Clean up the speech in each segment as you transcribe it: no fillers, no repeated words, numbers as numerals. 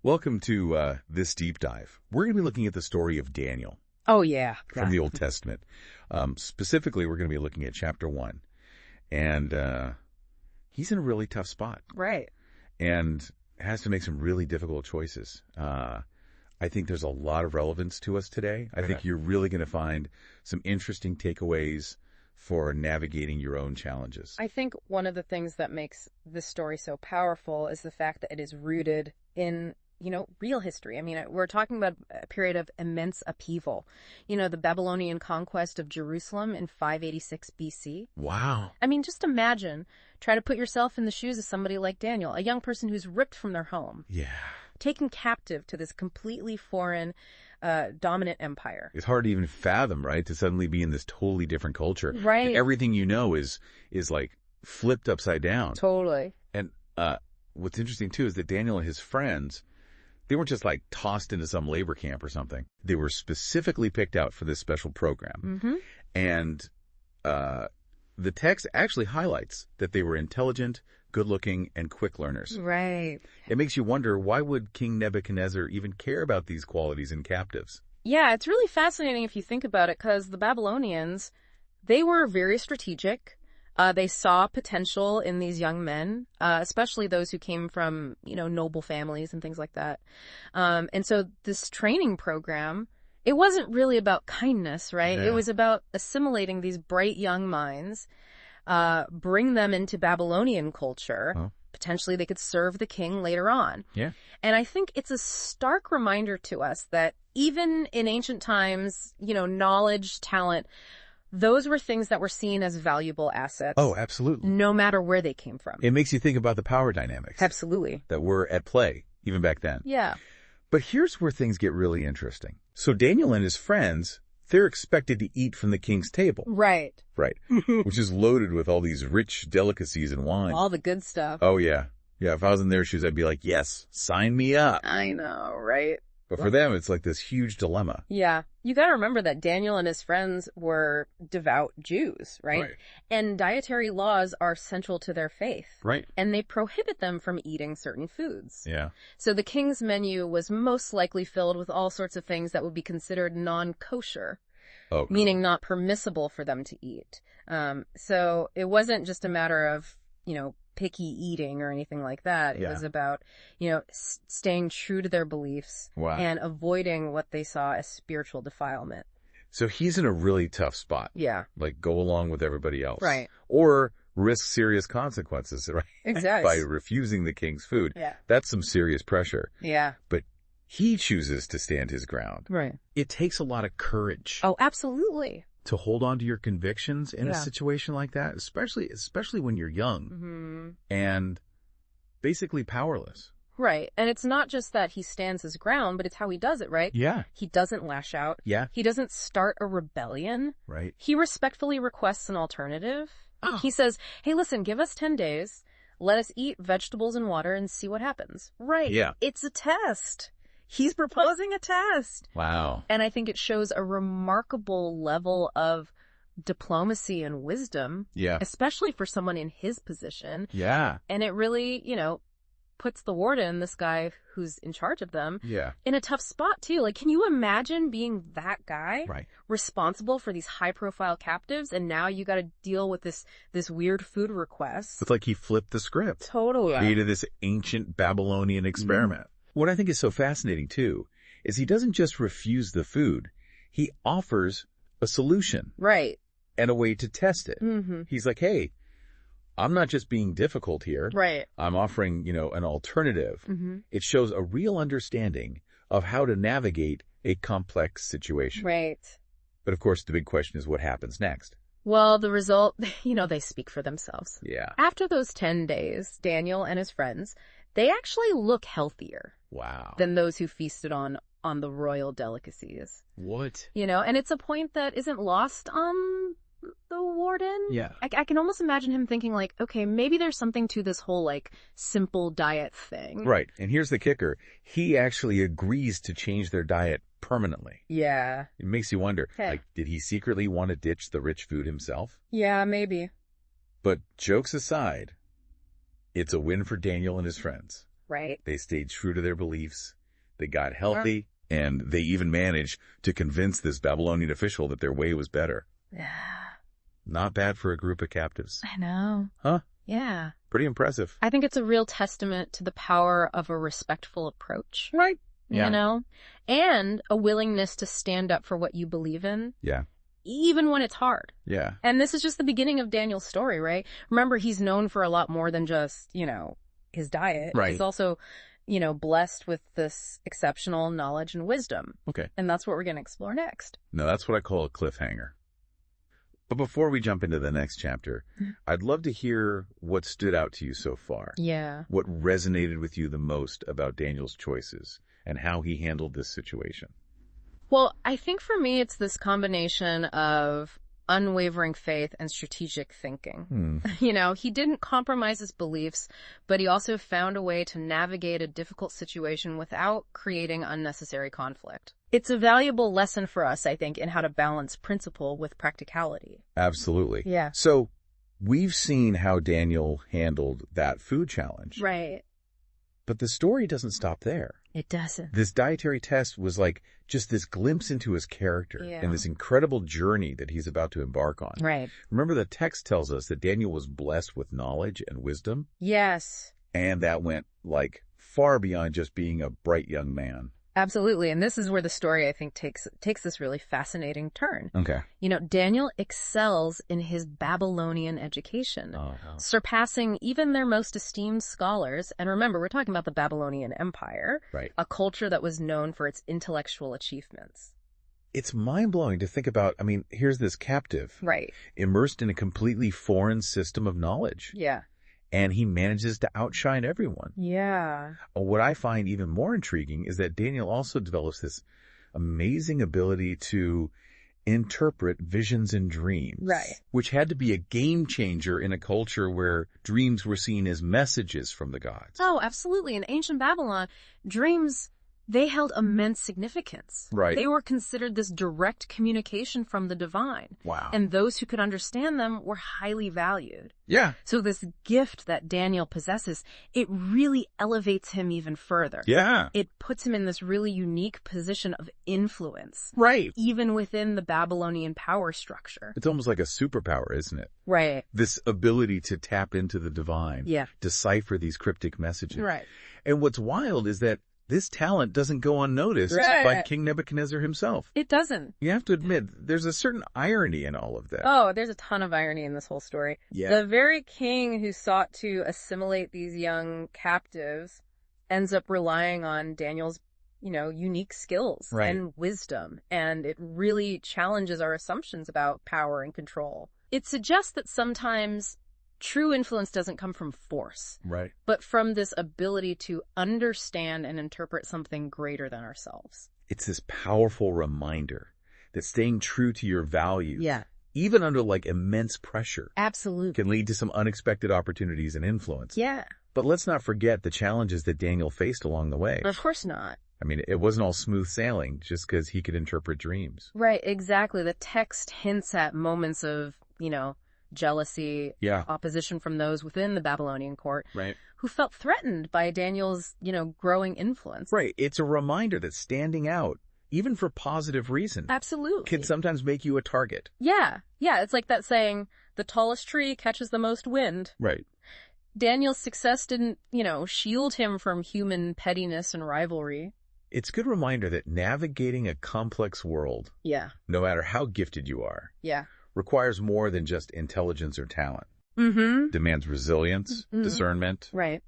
Welcome to this deep dive. We're going to be looking at the story of Daniel Oh, yeah. from the Old Testament. Specifically, we're going to be looking at chapter 1. And he's in a really tough spot Right. and has to make some really difficult choices. I think there's a lot of relevance to us today. I think you're really going to find some interesting takeaways for navigating your own challenges. I think one of the things that makes this story so powerful is the fact that it is rooted in, real history. I mean, we're talking about a period of immense upheaval. The Babylonian conquest of Jerusalem in 586 BC. Wow. I mean, just imagine, try to put yourself in the shoes of somebody like Daniel, a young person who's ripped from their home, Yeah. taken captive to this completely foreign, dominant empire. It's hard to even fathom, right? To suddenly be in this totally different culture. Right. And everything you know is like flipped upside down. Totally. And what's interesting too is that Daniel and his friends, they weren't just like tossed into some labor camp or something. They were specifically picked out for this special program. Mm-hmm. And the text actually highlights that they were intelligent, good-looking, and quick learners. Right. It makes you wonder, why would King Nebuchadnezzar even care about these qualities in captives? Yeah, it's really fascinating if you think about it, because the Babylonians, they were very strategic. They saw potential in these young men, especially those who came from, noble families and things like that. And so this training program, it wasn't really about kindness, right? Yeah. It was about assimilating these bright young minds, bring them into Babylonian culture. Oh. Potentially they could serve the king later on. Yeah. And I think it's a stark reminder to us that even in ancient times, knowledge, talent, those were things that were seen as valuable assets. Oh, absolutely. No matter where they came from. It makes you think about the power dynamics Absolutely. that were at play even back then. Yeah. But here's where things get really interesting. So Daniel and his friends, they're expected to eat from the king's table. Right. Right. Which is loaded with all these rich delicacies and wine. All the good stuff. Oh, yeah. Yeah, if I was in their shoes, I'd be like, yes, sign me up. I know, right? But for them, it's like this huge dilemma. Yeah. You got to remember that Daniel and his friends were devout Jews, right? Right. And dietary laws are central to their faith. Right. And they prohibit them from eating certain foods. Yeah. So the king's menu was most likely filled with all sorts of things that would be considered non-kosher, Oh, meaning not permissible for them to eat. So it wasn't just a matter of, picky eating or anything like that. It Yeah. was about, staying true to their beliefs Wow. and avoiding what they saw as spiritual defilement. So he's in a really tough spot. Yeah. Like, go along with everybody else. Right. Or risk serious consequences, right? Exactly. By refusing the king's food. Yeah. That's some serious pressure. Yeah. But he chooses to stand his ground. Right. It takes a lot of courage Oh, absolutely. to hold on to your convictions in a Yeah. situation like that, especially when you're young Mm-hmm. and basically powerless. Right. And it's not just that he stands his ground, but it's how he does it, right? Yeah. He doesn't lash out. Yeah. He doesn't start a rebellion. Right. He respectfully requests an alternative. Oh. He says, hey, listen, give us 10 days. Let us eat vegetables and water and see what happens. Right. Yeah. It's a test. He's proposing a test. Wow. And I think it shows a remarkable level of diplomacy and wisdom, Yeah. especially for someone in his position. Yeah. And it really, puts the warden, this guy who's in charge of them, Yeah. in a tough spot too. Like, can you imagine being that guy Right. responsible for these high profile captives, and now you got to deal with this weird food request? It's like he flipped the script. Totally. Created this ancient Babylonian experiment. What I think is so fascinating too is he doesn't just refuse the food. He offers a solution Right. and a way to test it. Mm-hmm. He's like, hey, I'm not just being difficult here. Right. I'm offering, an alternative. Mm-hmm. It shows a real understanding of how to navigate a complex situation. Right. But of course, the big question is what happens next. Well, the result, they speak for themselves. Yeah. After those 10 days, Daniel and his friends, they actually look healthier Wow. than those who feasted on the royal delicacies. What? And it's a point that isn't lost on the warden. Yeah. I can almost imagine him thinking like, okay, maybe there's something to this whole like simple diet thing. Right. And here's the kicker. He actually agrees to change their diet permanently. Yeah. It makes you wonder, Hey. did he secretly want to ditch the rich food himself? Yeah, maybe. But jokes aside, it's a win for Daniel and his friends. Right. They stayed true to their beliefs. They got healthy, and they even managed to convince this Babylonian official that their way was better. Yeah. Not bad for a group of captives. I know. Huh? Yeah. Pretty impressive. I think it's a real testament to the power of a respectful approach. Right. Yeah. You know? And a willingness to stand up for what you believe in. Yeah. Even when it's hard. Yeah. And this is just the beginning of Daniel's story, right? Remember, he's known for a lot more than just, his diet. Right. He's also, blessed with this exceptional knowledge and wisdom. Okay. And that's what we're going to explore next. No, that's what I call a cliffhanger. But before we jump into the next chapter, I'd love to hear what stood out to you so far. Yeah. What resonated with you the most about Daniel's choices and how he handled this situation. Well, I think for me, it's this combination of unwavering faith and strategic thinking. He didn't compromise his beliefs, but he also found a way to navigate a difficult situation without creating unnecessary conflict. It's a valuable lesson for us, I think, in how to balance principle with practicality. Absolutely. Yeah. So we've seen how Daniel handled that food challenge. Right. But the story doesn't stop there. It doesn't. This dietary test was like just this glimpse into his character and this incredible journey that he's about to embark on. Right. Remember, the text tells us that Daniel was blessed with knowledge and wisdom. Yes. And that went like far beyond just being a bright young man. Absolutely. And this is where the story, I think, takes this really fascinating turn. Okay. Daniel excels in his Babylonian education, Oh. surpassing even their most esteemed scholars. And remember, we're talking about the Babylonian Empire, Right. a culture that was known for its intellectual achievements. It's mind-blowing to think about. I mean, here's this captive. Right. Immersed in a completely foreign system of knowledge. Yeah. And he manages to outshine everyone. Yeah. What I find even more intriguing is that Daniel also develops this amazing ability to interpret visions and dreams. Right. Which had to be a game changer in a culture where dreams were seen as messages from the gods. Oh, absolutely. In ancient Babylon, dreams, they held immense significance. Right. They were considered this direct communication from the divine. Wow. And those who could understand them were highly valued. Yeah. So this gift that Daniel possesses, it really elevates him even further. Yeah. It puts him in this really unique position of influence. Right. Even within the Babylonian power structure. It's almost like a superpower, isn't it? Right. This ability to tap into the divine. Yeah. Decipher these cryptic messages. Right. And what's wild is that this talent doesn't go unnoticed by King Nebuchadnezzar himself. It doesn't. You have to admit, there's a certain irony in all of that. Oh, there's a ton of irony in this whole story. Yeah. The very king who sought to assimilate these young captives ends up relying on Daniel's, unique skills and wisdom. And it really challenges our assumptions about power and control. It suggests that sometimes true influence doesn't come from force, Right. but from this ability to understand and interpret something greater than ourselves. It's this powerful reminder that staying true to your values, Yeah. even under like immense pressure, Absolutely. can lead to some unexpected opportunities and influence. Yeah. But let's not forget the challenges that Daniel faced along the way. Of course not. I mean, it wasn't all smooth sailing just because he could interpret dreams. Right, exactly. The text hints at moments of, jealousy, Yeah. opposition from those within the Babylonian court Right. who felt threatened by Daniel's, growing influence. Right. It's a reminder that standing out, even for positive reasons, Absolutely. can sometimes make you a target. Yeah. Yeah. It's like that saying, the tallest tree catches the most wind. Right. Daniel's success didn't, shield him from human pettiness and rivalry. It's a good reminder that navigating a complex world, Yeah. no matter how gifted you are, Yeah. requires more than just intelligence or talent. Mm-hmm. Demands resilience, discernment, Right.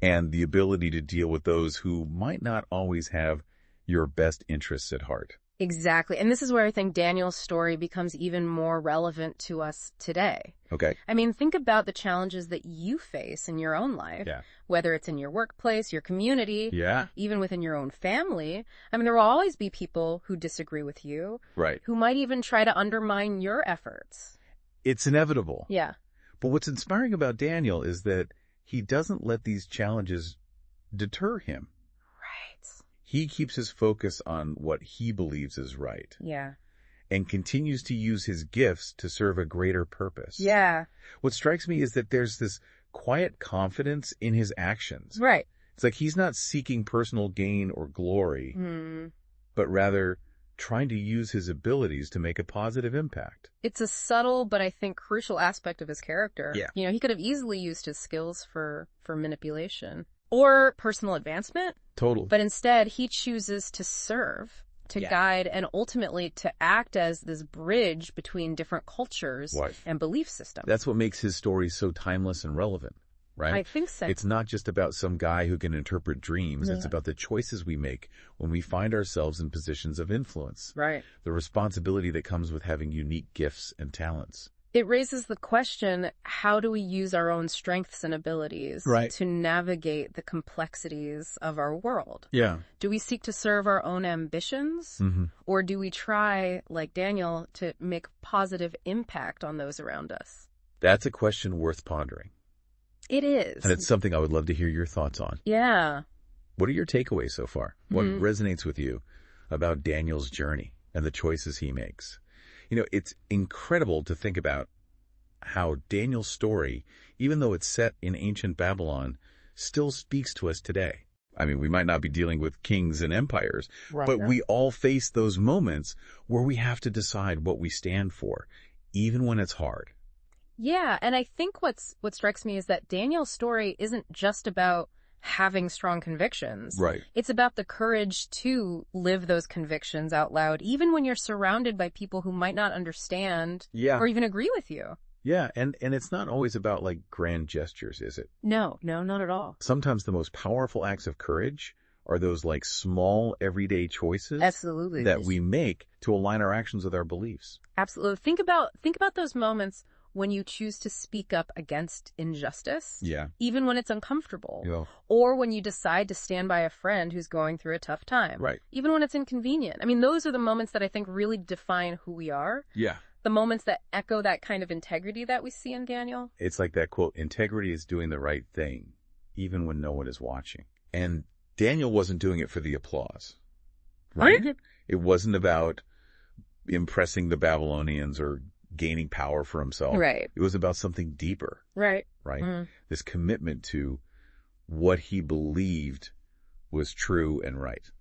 and the ability to deal with those who might not always have your best interests at heart. Exactly. And this is where I think Daniel's story becomes even more relevant to us today. Okay. I mean, think about the challenges that you face in your own life, Yeah. whether it's in your workplace, your community, Yeah. even within your own family. I mean, there will always be people who disagree with you, Right. who might even try to undermine your efforts. It's inevitable. Yeah. But what's inspiring about Daniel is that he doesn't let these challenges deter him. Right. He keeps his focus on what he believes is right Yeah. and continues to use his gifts to serve a greater purpose. Yeah. What strikes me is that there's this quiet confidence in his actions. Right. It's like he's not seeking personal gain or glory, but rather trying to use his abilities to make a positive impact. It's a subtle but I think crucial aspect of his character. Yeah. You know, he could have easily used his skills for manipulation or personal advancement, Totally. but instead he chooses to serve, to Yeah. guide, and ultimately to act as this bridge between different cultures Right. and belief systems. That's what makes his story so timeless and relevant, right? I think so. It's not just about some guy who can interpret dreams. It's Yeah. about the choices we make when we find ourselves in positions of influence. Right. The responsibility that comes with having unique gifts and talents. It raises the question, how do we use our own strengths and abilities Right. to navigate the complexities of our world? Yeah. Do we seek to serve our own ambitions? Mm-hmm. Or do we try, like Daniel, to make positive impact on those around us? That's a question worth pondering. It is. And it's something I would love to hear your thoughts on. Yeah. What are your takeaways so far? What Mhm. resonates with you about Daniel's journey and the choices he makes? You know, it's incredible to think about how Daniel's story, even though it's set in ancient Babylon, still speaks to us today. I mean, we might not be dealing with kings and empires, but we all face those moments where we have to decide what we stand for, even when it's hard. Yeah, and I think what strikes me is that Daniel's story isn't just about having strong convictions. Right. It's about the courage to live those convictions out loud, even when you're surrounded by people who might not understand Yeah. or even agree with you. Yeah. And it's not always about like grand gestures, is it? No, not at all. Sometimes the most powerful acts of courage are those like small everyday choices Absolutely. that we make to align our actions with our beliefs. Absolutely. Think about those moments when you choose to speak up against injustice, Yeah. even when it's uncomfortable, Yeah. or when you decide to stand by a friend who's going through a tough time, Right. even when it's inconvenient. I mean, those are the moments that I think really define who we are, Yeah. the moments that echo that kind of integrity that we see in Daniel. It's like that quote, integrity is doing the right thing, even when no one is watching. And Daniel wasn't doing it for the applause. Right? It wasn't about impressing the Babylonians or gaining power for himself. Right. It was about something deeper, Right. right? Mhm. This commitment to what he believed was true and right.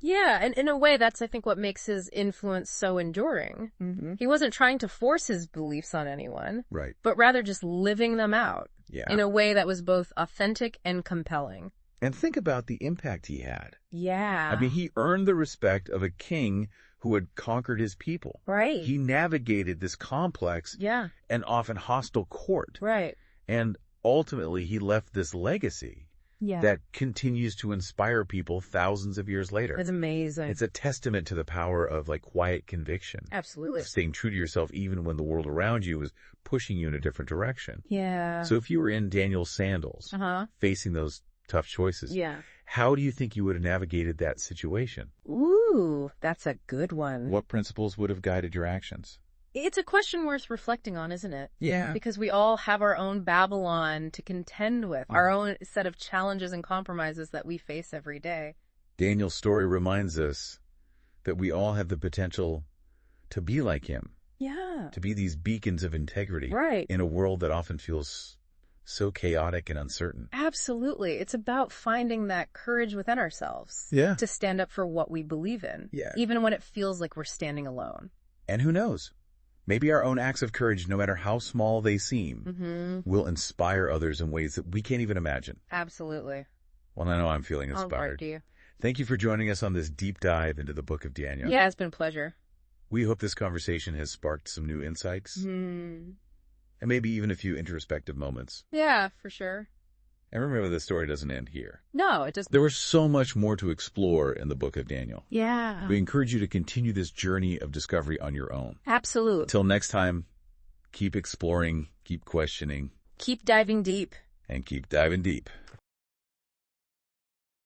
Yeah, and in a way, that's, I think, what makes his influence so enduring. Mm-hmm. He wasn't trying to force his beliefs on anyone, Right. but rather just living them out Yeah. in a way that was both authentic and compelling. And think about the impact he had. Yeah. I mean, he earned the respect of a king who had conquered his people. Right. He navigated this complex Yeah. and often hostile court. Right. And ultimately, he left this legacy Yeah. that continues to inspire people thousands of years later. That's amazing. It's a testament to the power of like quiet conviction. Absolutely. Staying true to yourself even when the world around you is pushing you in a different direction. Yeah. So if you were in Daniel's sandals, Uh-huh. facing those tough choices, Yeah. how do you think you would have navigated that situation? Ooh, that's a good one. What principles would have guided your actions? It's a question worth reflecting on, isn't it? Yeah. Because we all have our own Babylon to contend with, our own set of challenges and compromises that we face every day. Daniel's story reminds us that we all have the potential to be like him, Yeah. to be these beacons of integrity Right. in a world that often feels so chaotic and uncertain. Absolutely. It's about finding that courage within ourselves. Yeah. To stand up for what we believe in. Yeah. Even when it feels like we're standing alone. And who knows? Maybe our own acts of courage, no matter how small they seem, Mm-hmm. will inspire others in ways that we can't even imagine. Absolutely. Well, I know I'm feeling All right, inspired. do you? Thank you for joining us on this deep dive into the book of Daniel. Yeah, it's been a pleasure. We hope this conversation has sparked some new insights and maybe even a few introspective moments. Yeah, for sure. And remember, the story doesn't end here. No, it doesn't. There was so much more to explore in the book of Daniel. Yeah. We encourage you to continue this journey of discovery on your own. Absolutely. Until next time, keep exploring, keep questioning, Keep diving deep. and keep diving deep.